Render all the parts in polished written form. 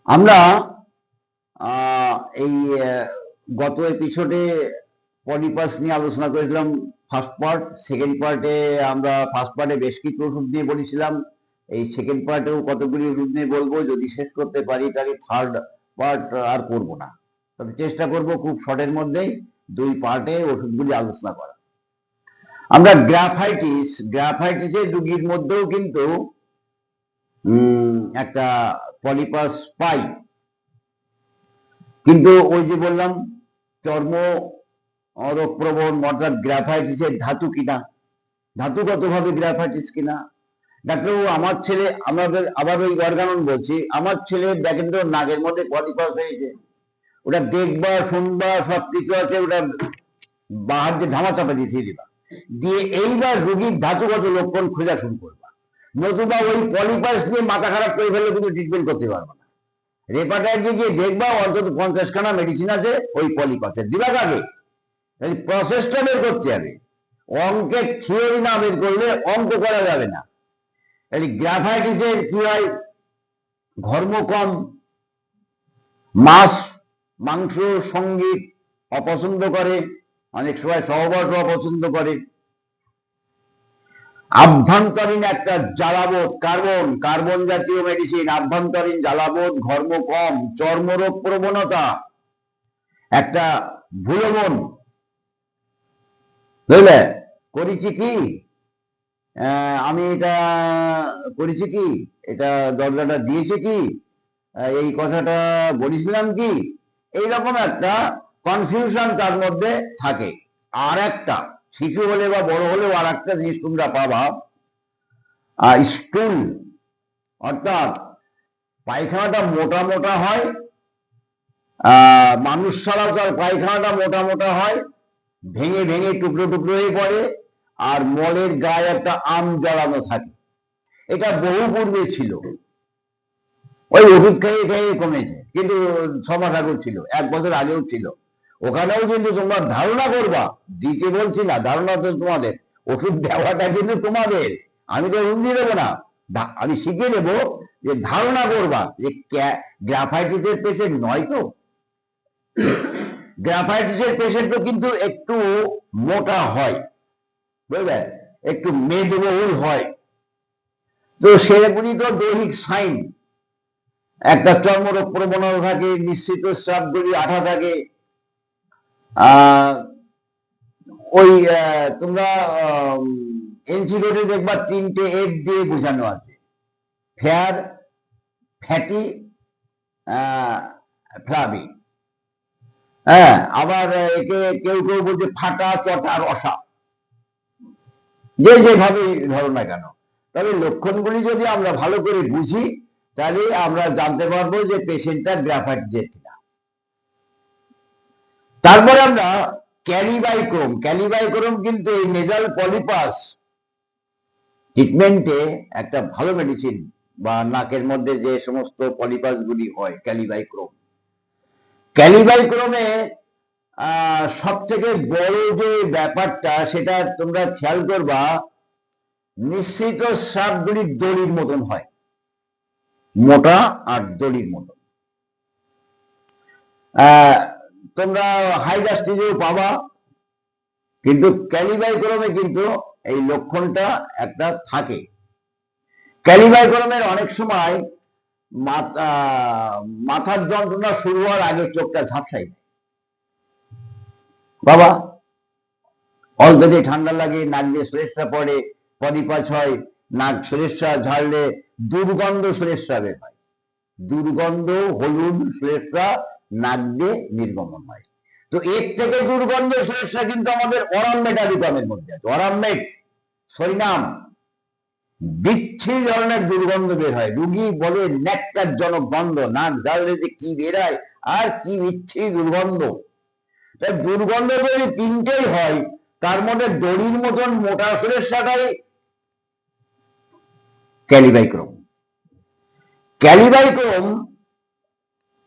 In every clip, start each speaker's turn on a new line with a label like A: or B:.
A: আমরা এই গত এপিসোডে পলিপাস নিয়ে আলোচনা করেছিলাম। ফার্স্ট পার্ট, সেকেন্ড পার্টে আমরা ফার্স্ট পার্টে বেশ কিছু ওষুধ নিয়ে বলেছিলাম। এই সেকেন্ড পার্টেও কতগুলি ওষুধ নিয়ে বলবো। যদি শেষ করতে পারি তাহলে থার্ড পার্ট আর করবো না, তবে চেষ্টা করব খুব শর্টের মধ্যেই দুই পার্টে ওষুধগুলি আলোচনা করা। আমরা গ্রাফাইটিসের রোগীর মধ্যেও কিন্তু একটা পলিপাস পাই, কিন্তু ওই যে বললাম চর্ম রোগ প্রবণ অর্থাৎ গ্রাফাইটিসের ধাতু কিনা, ধাতুগতভাবে গ্রাফাইটিস কিনা। ডাক্তারবাবু আমার ছেলে, আমাদের আবার ওই অর্গানন বলছি, আমার ছেলে দেখেন তো নাকের মধ্যে পলিপাস হয়েছে, ওটা দেখবা শুনবা সবকিছু আছে, ওটা বাহার যে ধামা চাপা দিয়ে দিবা, দিয়ে এইবার রোগীর ধাতুগত লক্ষণ খোঁজা শুরু করবা, নতুবা ওই পলিপাস নিয়ে মাথা খারাপ করে ফেললে কিন্তু ট্রিটমেন্ট করতে পারবো না। রেপাটাইটিসে গিয়ে দেখবা অন্তত 50খানা মেডিসিন আছে ওই পলিপাসের, দিবা আগে প্রসেসটা বের করতে হবে। অঙ্কের থিওরি না বের করলে অঙ্ক করা যাবে না। গ্রাফাইটিসের কি হয়, ঘর্ম কম, মাংস সঙ্গীত অপছন্দ করে, অনেক সময় সহবাস অপছন্দ করে, আভ্যন্তরীণ একটা জ্বালাবোধ, কার্বন জাতীয় মেডিসিন, আভ্যন্তরীণ জ্বালাবোধ, ঘর্ম কম, চর্মরোগ প্রবণতা, একটা ভুলমন, বুঝলে করেছি কি আমি এটা করেছি কি, এটা দরজাটা দিয়েছে কি, এই কথাটা বলেছিলাম কি, এইরকম একটা কনফিউশন তার মধ্যে থাকে। আর একটা শিশু হলে বা বড় হলেও আর একটা জিনিস তোমরা পাবা, স্টুল, অর্থাৎ পায়খানাটা মোটা মোটা হয়, মানুষ ছাড়া তার পায়খানাটা মোটা মোটা হয়, ভেঙে ভেঙে টুকরো টুকরো হয়ে পড়ে, আর মলের গায়ে একটা আম জড়ানো থাকে। এটা বহু পূর্বে ছিল, ওই ওষুধ খেয়ে খেয়ে কমেছে, কিন্তু 6 মাস আগেও ছিল, 1 বছর আগেও ছিল। ওখানেও কিন্তু তোমরা ধারণা করবা, দিতে বলছি না, ধারণা তো তোমাদের, ওষুধ দেওয়াটা কিন্তু তোমাদের, আমি তো ওষুধ দিয়ে দেবো না, আমি শিখিয়ে দেবো যে ধারণা করবা যে গ্রাফাইটিসের পেশেন্ট নয় তো, গ্রাফাইটিসের পেশেন্টও কিন্তু একটু মোটা হয়, বুঝলেন, একটু মেদবহুল হয়। তো সেগুলি তো দৈহিক সাইন, একটা চর্মরোগ প্রবণতা থাকে, নিশ্চিত স্রাবগুলি আঠা থাকে। ওই তোমরা এনসিডোটে দেখবা 3টে এফ দিয়ে বোঝানো আছে, ফেয়ার, ফ্যাটি, ফ্লাবি। হ্যাঁ, আবার একে কেউ কেউ বলছে ফাটা, চটা, রসা, যেভাবে ধরো না কেন। তবে লক্ষণগুলি যদি আমরা ভালো করে বুঝি তাহলে আমরা জানতে পারবো যে পেশেন্টটা গ্রাফাইটিসের কিনা। তারপরে আমরা ক্যালিবাইক্রোম কিন্তু এই নেজাল পলিপাস ট্রিটমেন্টে একটা ভালো মেডিসিন, বা নাকের মধ্যে যে সমস্ত পলিপাস গুলি হয়, ক্যালিবাইক্রোমে সব থেকে বড় যে ব্যাপারটা সেটা তোমরা খেয়াল করবা, নিশ্চিত স্রাবগুলি দড়ির মতন হয়, মোটা আর দড়ির মতন। তোমরা হাইডাস্টিজেও পাবা, কিন্তু ক্যালিবাইক্রোমে কিন্তু এই লক্ষণটা একটা থাকে। ক্যালিবাইক্রোমের অনেক সময় মাথার যন্ত্রণা শুরু হওয়ার আগে চোখটা ঝাপসাই দেয়, বাবা অলরেডি ঠান্ডা লাগে, নাক দিয়ে শ্লেষ্মা পড়ে, পলিপাস হয়, নাক শ্লেষ্মা ঝাড়লে দুর্গন্ধ শ্লেষ্মা বের হয়, দুর্গন্ধ হলুদ শ্লেষ্মা নাক দিয়ে নির্গমন হয়। তো এর থেকে দুর্গন্ধ শ্লেষ্মা কিন্তু আমাদের অরামমেটালিকামের মধ্যে আছে, অরামমেট, সরিনাম, বিচ্ছিরি ধরনের দুর্গন্ধ বের হয়। রুগী বলে ন্যাক্কারজনক গন্ধ, নাক ঝাড়লে যে কি বেরায়, আর কি বিচ্ছিরি দুর্গন্ধ। তাই দুর্গন্ধ যদি 3টেই হয়, তার মধ্যে দড়ির মতন মোটা শ্লেষ্মাটাই ক্যালিবাইক্রোম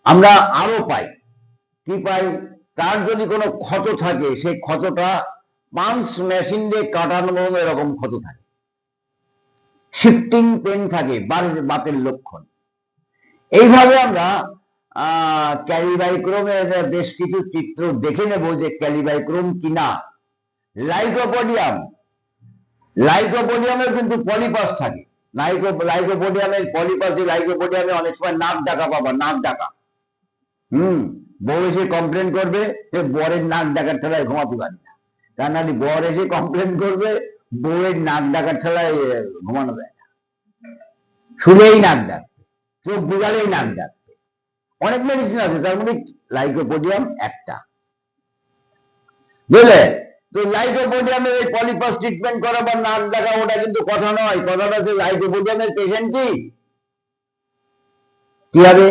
A: আমরা আরো পাই, কি পাই, তার যদি কোনো ক্ষত থাকে, সেই ক্ষতটা পাঞ্চ মেশিন দিয়ে কাটানো মতো এরকম ক্ষত থাকে, শিফটিং পেন থাকে, বাতের লক্ষণ। এইভাবে আমরা ক্যালিবাইক্রোমের বেশ কিছু চিত্র দেখে নেব যে ক্যালিবাইক্রোম কিনা। লাইকোপোডিয়ামের কিন্তু পলিপাস থাকে। লাইকোপোডিয়ামের পলিপাসে লাইকোপোডিয়ামে অনেক সময় নাক ডাকা পাবা, নাক ডাকা। বউ এসে কমপ্লেন করবে যে বরের নাক ডাকার ঠেলায় ঘুমাতে পারি না, তার নাকি বর এসে কমপ্লেন করবে বউয়ের নাক ডাকার ঠেলায় ঘুমানো যায় না, শুনেই নাক ডাকবে, চোখ বুঝালেই নাক ডাকবে। অনেক মেডিসিন আছে, তার মধ্যে লাইকোপোডিয়াম একটা, বুঝলে? তো লাইকোপোডিয়ামের এই পলিপাস ট্রিটমেন্ট করা বা নাক ডাকা ওটা কিন্তু কথা নয়। কথাটা হচ্ছে লাইকোপোডিয়ামের পেশেন্ট কি হবে?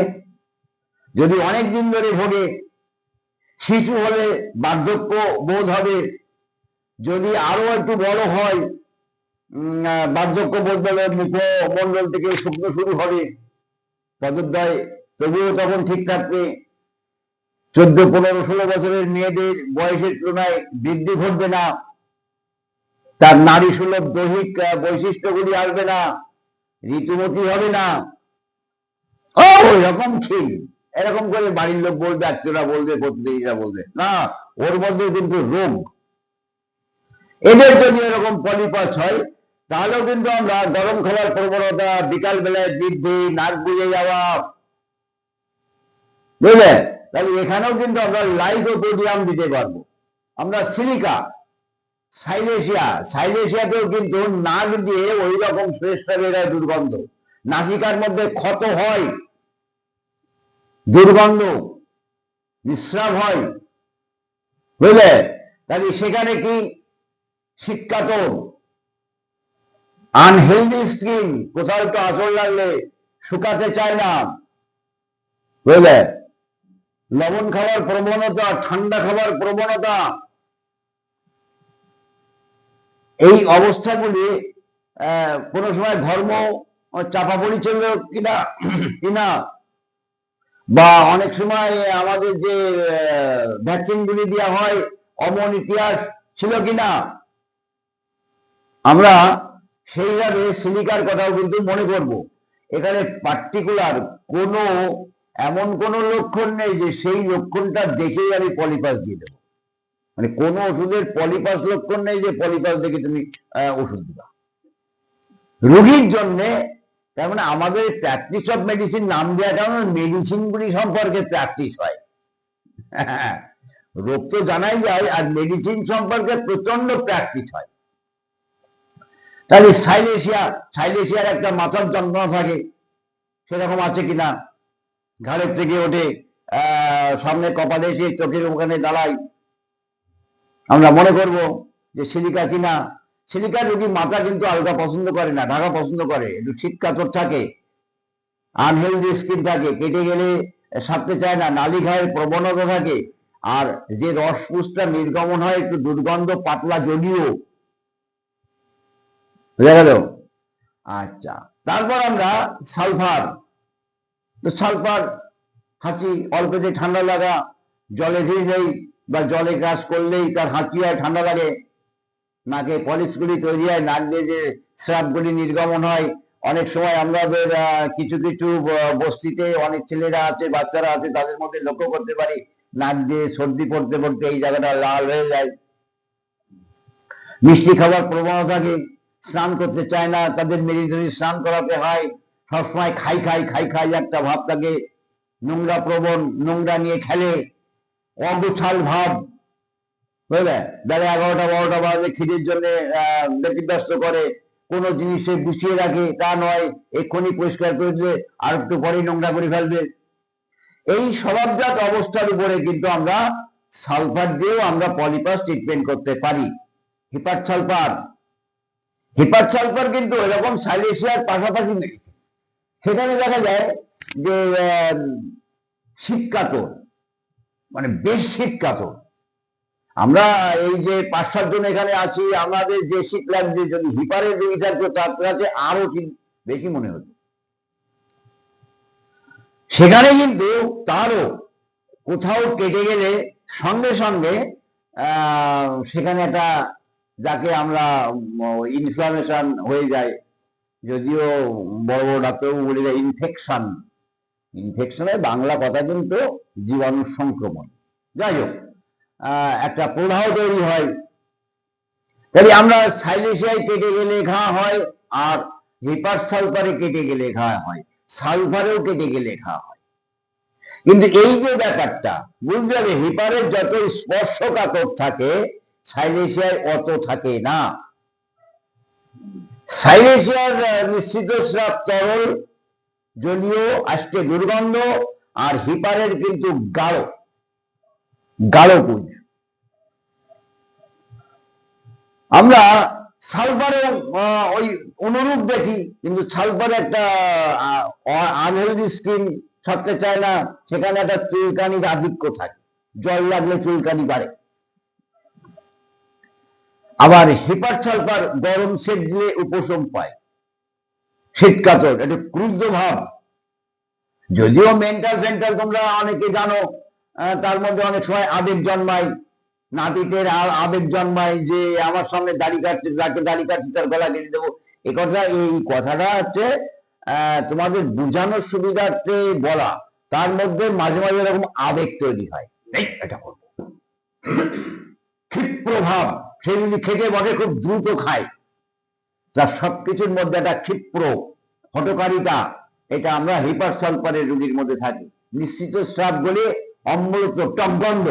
A: যদি অনেক দিন ধরে ভোগে, শিশু হলে বার্ধক্য বোধ হবে, যদি আরো একটু বড় হয় বার্ধক্য বোধ বলে মুখমন্ডল থেকে শুকনো শুরু হবে, পদোদয় তবুও তখন ঠিক থাকবে। 14, 15, 16 বছরের মেয়েদের বয়সের তুলনায় বৃদ্ধি ঘটবে না, তার নারী সুলভ দৈহিক বৈশিষ্ট্যগুলি আসবে না, ঋতুমতি হবে না, ওইরকম ঠিক এরকম করে বাড়ির লোক বলবে, আত্মীয়রা বলবে, প্রতিবেশীরা বলবে না, ওর মধ্যে কিন্তু রোগ। এদের যদি এরকম পলিপাস হয় তাহলেও কিন্তু আমরা গরম খাবার প্রবণতা, বিকাল বেলায় বৃদ্ধি, নাক বুঝে যাওয়া, বুঝলে? তাহলে এখানেও কিন্তু আমরা লাইকোপোডিয়াম দিতে পারবো। আমরা সিলিকা, সাইলেশিয়াতেও কিন্তু নাক দিয়ে ওই রকম শ্রেষ্ঠ বেরোয় দুর্গন্ধ, নাসিকার মধ্যে ক্ষত হয়, দুর্গন্ধ নিঃস্রাব হয়, বুঝলে? তাহলে সেখানে কি শীতকাতর, আনহেলদি স্কিন, কোথাও একটু আঁচড় লাগলে শুকাতে চায় না, বুঝলে? লবণ খাওয়ার প্রবণতা, ঠান্ডা খাবার প্রবণতা, এই অবস্থাগুলি কোন সময় ধর্ম চাপা পড়েছিল কিনা, বা অনেক সময় আমাদের যে ভ্যাকসিন গুলি দেওয়া হয় অমন ইতিহাস ছিল কিনা, আমরা সেইভাবে সিলিকার কথাও কিন্তু মনে করব। এখানে পার্টিকুলার কোনো এমন কোন লক্ষণ নেই যে সেই লক্ষণটা দেখেই আমি পলিপাস দিয়ে দেবো। মানে কোন ওষুধের পলিপাস লক্ষণ নেই যে পলিপাস দেখে তুমি ওষুধ দিবা রোগীর জন্য। তার মানে আমাদের প্র্যাকটিস অফ মেডিসিন নাম দেওয়ার কারণে মেডিসিন গুলি সম্পর্কে প্র্যাকটিস হয়। রোগ তো জানাই যায়, আর মেডিসিন সম্পর্কে প্রচন্ড প্র্যাকটিস হয়। তাহলে সাইলেশিয়ার একটা মাথার যন্ত্রণা থাকে, সেরকম আছে কিনা, ঘাড়ের থেকে ওঠে, সামনে কপালে এসে চোখের ওখানে দাঁড়ায়, আমরা মনে করব যে সিলিকা কিনা। সিলিকা রোগী মাথা কিন্তু আলগা পছন্দ করে না, ঢাকা পছন্দ করে, একটু শীতকাতর থাকে, আনহেলদি স্কিন থাকে, কেটে গেলে সারতে চায় না, নালি খায়ের প্রবণতা থাকে, আর যে রসপুষটা নির্গমন হয় একটু দুর্গন্ধ, পাতলা জলীয়, বুঝা গেল? আচ্ছা, তারপর আমরা সালফার। তো সালফার, হাঁচি, অল্পতে ঠান্ডা লাগা, জলে ভিজলেই বা জলে গ্রাস করলেই তার হাঁচি হয়, ঠান্ডা লাগে, নাকে পলিশগুলি তৈরি হয়, নাক দিয়ে যে স্রাবগুলি নির্গমন হয়। অনেক সময় আমাদের কিছু কিছু বস্তিতে অনেক ছেলেরা আছে, বাচ্চারা আছে, তাদের মধ্যে লক্ষ্য করতে পারি নাক দিয়ে সর্দি পড়তে পড়তে এই জায়গাটা লাল হয়ে যায়। মিষ্টি খাবার প্রবণতা থাকে, স্নান করতে চায় না, তাদের মেডিসিন স্নান করাতে হয়, সবসময় খাই খাই একটা ভাব থাকে, নোংরা প্রবণ, নোংরা নিয়ে খেলে, অগোছাল ভাব, বুঝলে? বেলা 11টা 12টা বাজে খিদের জন্য ব্যতিব্যস্ত করে, কোন জিনিসে গুছিয়ে রাখে তা নয়, এক্ষুনি পরিষ্কার করে দিলে আর একটু পরে নোংরা করে ফেলবে। এই স্বভাবজাত অবস্থার উপরে কিন্তু আমরা সালফার দিয়েও আমরা পলিপাস ট্রিটমেন্ট করতে পারি। হিপার সালফার কিন্তু এরকম সাইলেশিয়ার পাশাপাশি নেই। সেখানে দেখা যায় যে শীতকাতর, মানে বেশ শীতকাতর, আমরা এই যে 5-7 জন এখানে আছি, আমাদের যে শীত লাগছে, যদি হিপারের রোগী থাকতো তার কাছে আরো বেশি মনে হতো। সেখানে কিন্তু তারও কোথাও কেটে গেলে সঙ্গে সঙ্গে সেখানে একটা, যাকে আমরা ইনফ্লামেশন হয়ে যায়, যদিও বড় বড় ডাক্তারবাবু বলে যায় ইনফেকশন, ইনফেকশনের বাংলা কথা কিন্তু জীবাণু সংক্রমণ। যাই হোক, একটা প্রদাহ তৈরি হয়। তাহলে আমরা সাইলেশিয়ায় কেটে গেলে খাওয়া হয়, আর হিপার সালফারে কেটে গেলে খাওয়া হয়, সালফারেও কেটে গেলে খাওয়া হয়। কিন্তু এই যে ব্যাপারটা বুঝতে হবে, হিপারের যত স্পর্শকাতর থাকে সাইলেশিয়ায় অত থাকে না। সাইলেশিয়ার মিশ্রিত স্রাব তরল, জলীয়, আষ্টে দুর্গন্ধ, আর হিপারের কিন্তু গাঢ় গাঢ় পুঞ্জ। আমরা সালফারে ওই অনুরূপ দেখি, কিন্তু সালফারে একটা আনহেলদি স্কিন থাকতে চায় না, সেখানে একটা চুলকানির আধিক্য থাকে, জল লাগলে চুলকানি বাড়ে। আবার হিপার সালফার গরম সেক দিলে উপশম পায়, শীতকাতর, একটা ক্রুদ্ধ ভাব। যদিও মেন্টাল তোমরা অনেকে জানো, তার মধ্যে অনেক সময় আবেগ জন্মায়, নাতিদের আবেগ জন্মায় যে আমার সামনে দাড়ি কাটছে, যাকে দাড়ি কাটছে তার গলা কেটে দেবো। এই কথাটা হচ্ছে তোমাদের বোঝানোর সুবিধার্থে বলা। তার মধ্যে মাঝে মাঝে এরকম আবেগ তৈরি হয়, এটা করবো, ক্ষিপ্র ভাব। সে যদি খেতে বসে খুব দ্রুত খায়, তার সবকিছুর মধ্যে একটা ক্ষিপ্র হটকারিতা, এটা আমরা হিপার সালফারের রোগীর মধ্যে থাকি। নিশ্চিত স্রাব বলে অম্লত টক গন্ধ,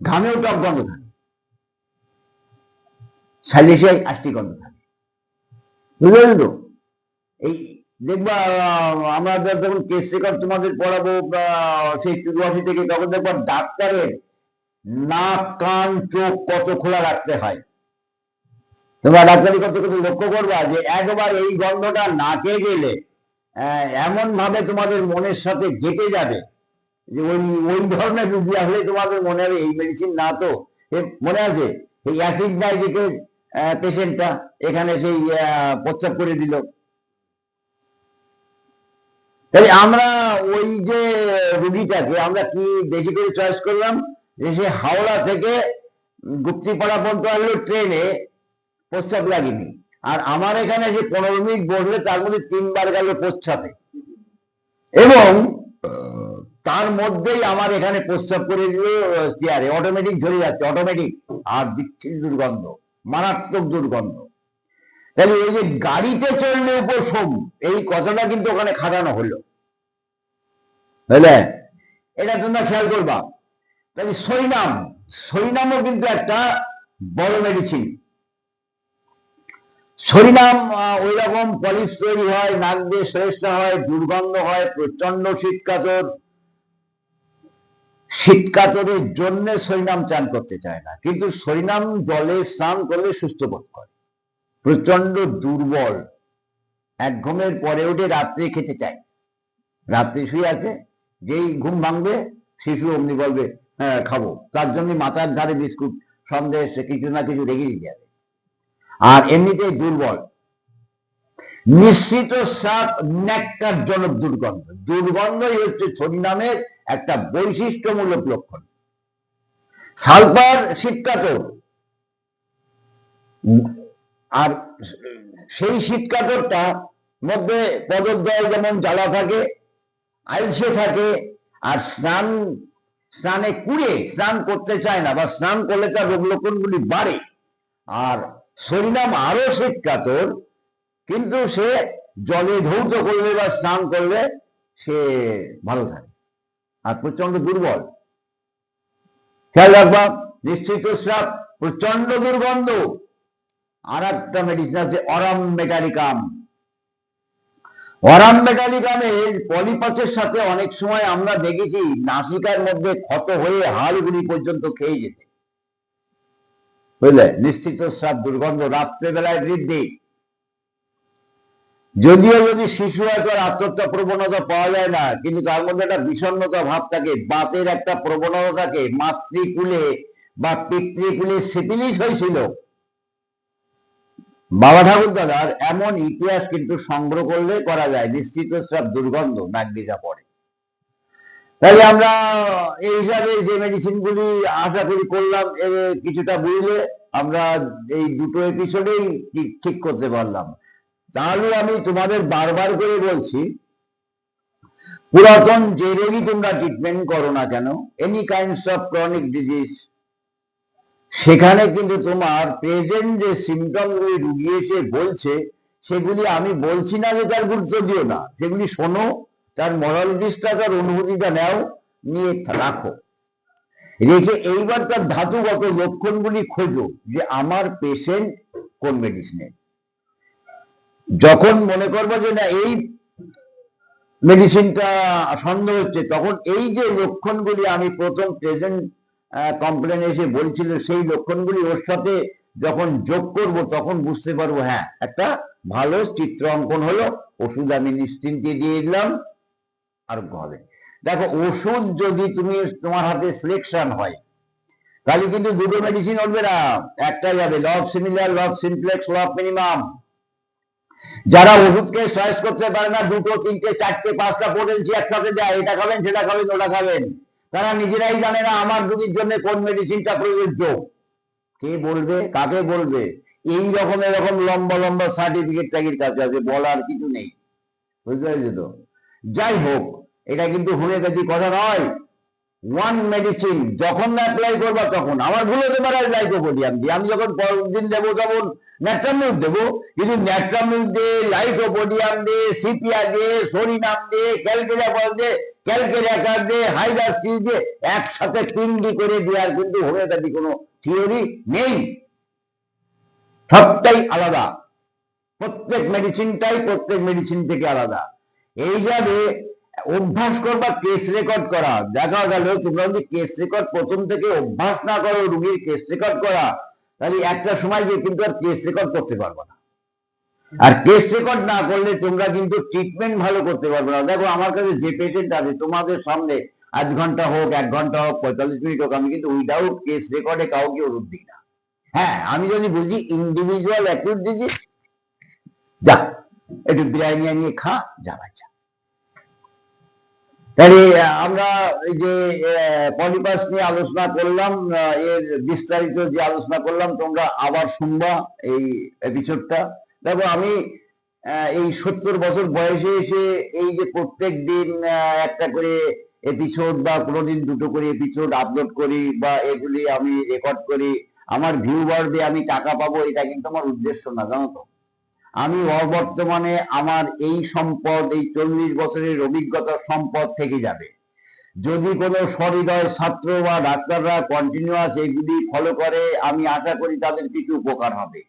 A: ঘামেও টক গন্ধ থাকে, সাইলেশিয়ায় আষ্টি গন্ধ থাকে। বুঝলেন তো? এই দেখবা আমরা যখন কেস রেকর্ড তোমাদের পড়াবো সেই চুরাশি থেকে, তখন দেখবা ডাক্তারের নাক, কান, চোখ কত খোলা রাখতে হয়। তোমরা ডাক্তারি করতে করতে লক্ষ্য করবা যে একবার এই গন্ধটা নাকে গেলে এমন ভাবে তোমাদের মনের সাথে গেঁথে যাবে যে ওই ধরনের রুগী আসলে তোমাদের মনে হবে এই মেডিসিন না তো। মনে আছে এই অ্যাসিড ডাইজেটের পেশেন্টটা এখানে সেই প্রস্রাব করে দিল। তাহলে আমরা ওই যে রুগীটাকে আমরা কি বেশি করে চয়েস করলাম, যে সে হাওড়া থেকে গুপ্তিপাড়া পর্যন্ত আসলো ট্রেনে, প্রস্রাব লাগেনি, আর আমার এখানে যে 15 মিনিট বসলে তার মধ্যে 3 বার গেল প্রস্রাবে, এবং তার মধ্যেই আমার এখানে প্রস্রাব করে দিল চেয়ারে, অটোমেটিক ঝরে যাচ্ছে, অটোমেটিক, আর বিচ্ছিন্ন দুর্গন্ধ, মারাত্মক দুর্গন্ধ। তাহলে এই যে গাড়িতে চললে উপশম, এই কথাটা কিন্তু ওখানে খাটানো হলো, বুঝলে? এটা তোমরা খেয়াল করবা। তাহলে সরিনামও কিন্তু একটা বড় মেডিসিন। সরিনাম ওই রকম পলিশ তৈরি হয়, নাক দিয়ে শ্রেষ্ঠা হয়, দুর্গন্ধ হয়, প্রচন্ড শীতকাতরের জন্য সরিনাম চান করতে চায় না, কিন্তু সরিনাম জলে স্নান করলে সুস্থ বোধ করে। প্রচন্ড দুর্বল, এক ঘুমের পরে উঠে রাত্রে খেতে চায়, রাত্রে শুয়ে আছে, যেই ঘুম ভাঙবে শিশু অমনি বলবে হ্যাঁ খাবো, তার জন্য মাথার ধারে বিস্কুট সন্দেশ কিছু না কিছু রেখে দিতে হবে। আর এমনিতেই দুর্বল। নিশ্চিত স্রাব ন্যাক্কারজনক দুর্গন্ধই হচ্ছে সরিনামের একটা বৈশিষ্ট্যমূলক লক্ষণ। সালফার শীতকাতর, আর সেই শীতকাতরটা মধ্যে পদদ্বয় যেমন জ্বালা থাকে, আইলসে থাকে, আর স্নানে কুড়ে স্নান করতে চায় না, বা স্নান করলে তার রোগ লক্ষণগুলি বাড়ে। আর সরিনাম আরো শীতকাতর, কিন্তু সে জলে ধৌত করলে বা স্নান করলে সে ভালো থাকে, আর প্রচন্ড দুর্বল। খেয়াল রাখবা, নিশ্চিত স্রাব, প্রচন্ড দুর্গন্ধ। আর একটা মেডিসিন আছে অরাম মেটালিকাম। অরাম মেটালিকামের পলিপাসের সাথে অনেক সময় আমরা দেখেছি নাসিকার মধ্যে ক্ষত হয়ে হাড়গুড়ি পর্যন্ত খেয়ে যেতে, বুঝলে? নিশ্চিত স্রাব দুর্গন্ধ, রাত্রেবেলায় বৃদ্ধি। যদিও যদি শিশু হয় তার আত্মহত্যা প্রবণতা পাওয়া যায় না, কিন্তু তার মধ্যে একটা বিষণ্ণতা ভাব থাকে, বাতের একটা প্রবণতা থাকে, মাতৃকুলে বা পিতৃকুলে সিফিলিস হয়েছিল। বাবা ঠাকুর দাদার এমন ইতিহাস কিন্তু সংগ্রহ করলে করা যায়, নিশ্চিত স্রাব দুর্গন্ধ, নাক দিয়ে যা পড়ে। তাহলে আমরা এই হিসাবে যে মেডিসিনগুলি আশা করি করলাম, কিছুটা বুঝলে আমরা এই দুটো এপিসোডেই ঠিক করতে পারলাম। তাহলে আমি তোমাদের বারবার করে বলছি, পুরাতন যে রোগী তোমরা ট্রিটমেন্ট করো না কেন, any kinds of chronic disease, সেখানে কিন্তু তোমার প্রেজেন্ট যে সিমটমগুলি রুগী এসে বলছে, সেগুলি আমি বলছি না যে তার গুরুত্ব দিও না, সেগুলি শোনো, তার মরালিটিসটা, তার অনুভূতিটা নাও, নিয়ে রাখো, রেখে এইবার তার ধাতুগত লক্ষণগুলি খোঁজো যে আমার পেশেন্ট কোন মেডিসিনের। যখন মনে করবো যে না এই মেডিসিনটা সন্দেহ হচ্ছে, তখন এই যে লক্ষণগুলি আমি প্রথম প্রেজেন্ট কমপ্লেন এসে বলছিল, সেই লক্ষণগুলি ওর সাথে যখন যোগ করব, তখন বুঝতে পারবো হ্যাঁ একটা ভালো চিত্র অঙ্কন হলো, ওষুধ আমি নিশ্চিন্তে দিয়ে দিলাম, আর হবে। দেখো, ওষুধ যদি তোমার হাতে সিলেকশন হয়, তাহলে কিন্তু দুটো মেডিসিন হবে না, একটাই হবে, লব সিমিলার, লব সিমপ্লেক্স, লব মিনিমাম। যারা ওষুধকে চয়েস করতে পারে না, দুটো, তিনটে, চারটে, পাঁচটা পোটেন্সি একসাথে দেয়, এটা খাবেন, সেটা খাবেন, ওটা খাবেন, তারা নিজেরাই জানে না আমার রোগীর জন্য কোন মেডিসিনটা প্রযোজ্য। কে বলবে, কাকে বলবে? এই রকম এরকম লম্বা লম্বা সার্টিফিকেট তাদের কাছে আছে, বলার কিছু নেই, বুঝতে পারছি তো? যাই হোক, এটা কিন্তু হোমিওপ্যাথি কথা নয়। ওয়ান মেডিসিন যখন অ্যাপ্লাই করবা, তখন আমার ভুল হতে পারে লাইকোপোডিয়াম দিয়ে, আমি যখন পরের দিন দেবো তখন ন্যাট্রামিউট দেবো, কিন্তু ন্যাট্রামিউট দিয়ে, লাইকোপোডিয়াম দিয়ে, সিপিয়া দিয়ে, সরিনাম দিয়ে, ক্যালকেরিয়া দিয়ে, ক্যালকেরিয়া দিয়ে, হাইড্রাসিস দিয়ে একসাথে 3D করে দেওয়ার কিন্তু হোমিওপ্যাথি কোনো থিওরি নেই। সবটাই আলাদা, প্রত্যেক মেডিসিনটাই প্রত্যেক মেডিসিন থেকে আলাদা। এই যাবে অভ্যাস করবা কেস রেকর্ড করা, দেখা গেল তোমরা যদি কেস রেকর্ড প্রথম থেকে অভ্যাস না করো রুগীর কেস রেকর্ড করা, তাহলে একটা সময় গিয়ে কিন্তু আর কেস রেকর্ড করতে পারবে না। আর কেস রেকর্ড না করলে তোমরা কিন্তু ট্রিটমেন্ট ভালো করতে পারবে না। দেখো, আমার কাছে যে পেশেন্ট আছে তোমাদের সামনে, 1 ঘন্টা হোক, 1 ঘন্টা হোক, 45 মিনিট হোক, আমি কিন্তু উইদাউট কেস রেকর্ডে কাউকে ওষুধ দিই না। হ্যাঁ, আমি যদি বুঝি ইন্ডিভিজুয়াল অ্যাকিউট ডিজিজ, যা একটু বিরিয়ানি নিয়ে খা, যা বাচ্চা। তাহলে আমরা এই যে পলিপাস নিয়ে আলোচনা করলাম, এর বিস্তারিত যে আলোচনা করলাম, তোমরা আবার শুনবা এই এপিসোডটা। দেখো, আমি এই 70 বছর বয়সে এসে এই যে প্রত্যেক দিন একটা করে এপিসোড বা কোনোদিন দুটো করে এপিসোড আপলোড করি, বা এগুলি আমি রেকর্ড করি, আমার ভিউয়ার দিয়ে আমি টাকা পাবো, এটা কিন্তু আমার উদ্দেশ্য না, জানো তো। আমি বর্তমানে আমার এই সম্পদ, এই 40 বছরের অভিজ্ঞতার সম্পদ থেকে যাবে। যদি কোনো সহৃদয় ছাত্র বা ডাক্তাররা কন্টিনিউয়াস এইগুলি ফলো করে, আমি আশা করি তাদের কিছু উপকার হবে।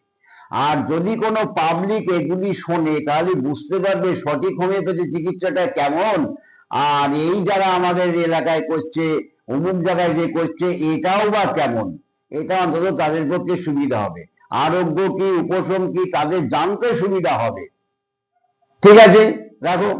A: আর যদি কোনো পাবলিক এগুলি শোনে, তাহলে বুঝতে পারবে সঠিক হোমিওপ্যাথি চিকিৎসাটা কেমন, আর এই যারা আমাদের এলাকায় করছে, অমুক জায়গায় যে করছে, এটাও বা কেমন, এটা অন্তত তাদের পক্ষে সুবিধা হবে। আরোগ্য কি, উপশম কি, তাদের জানতে সুবিধা হবে। ঠিক আছে, রাখো।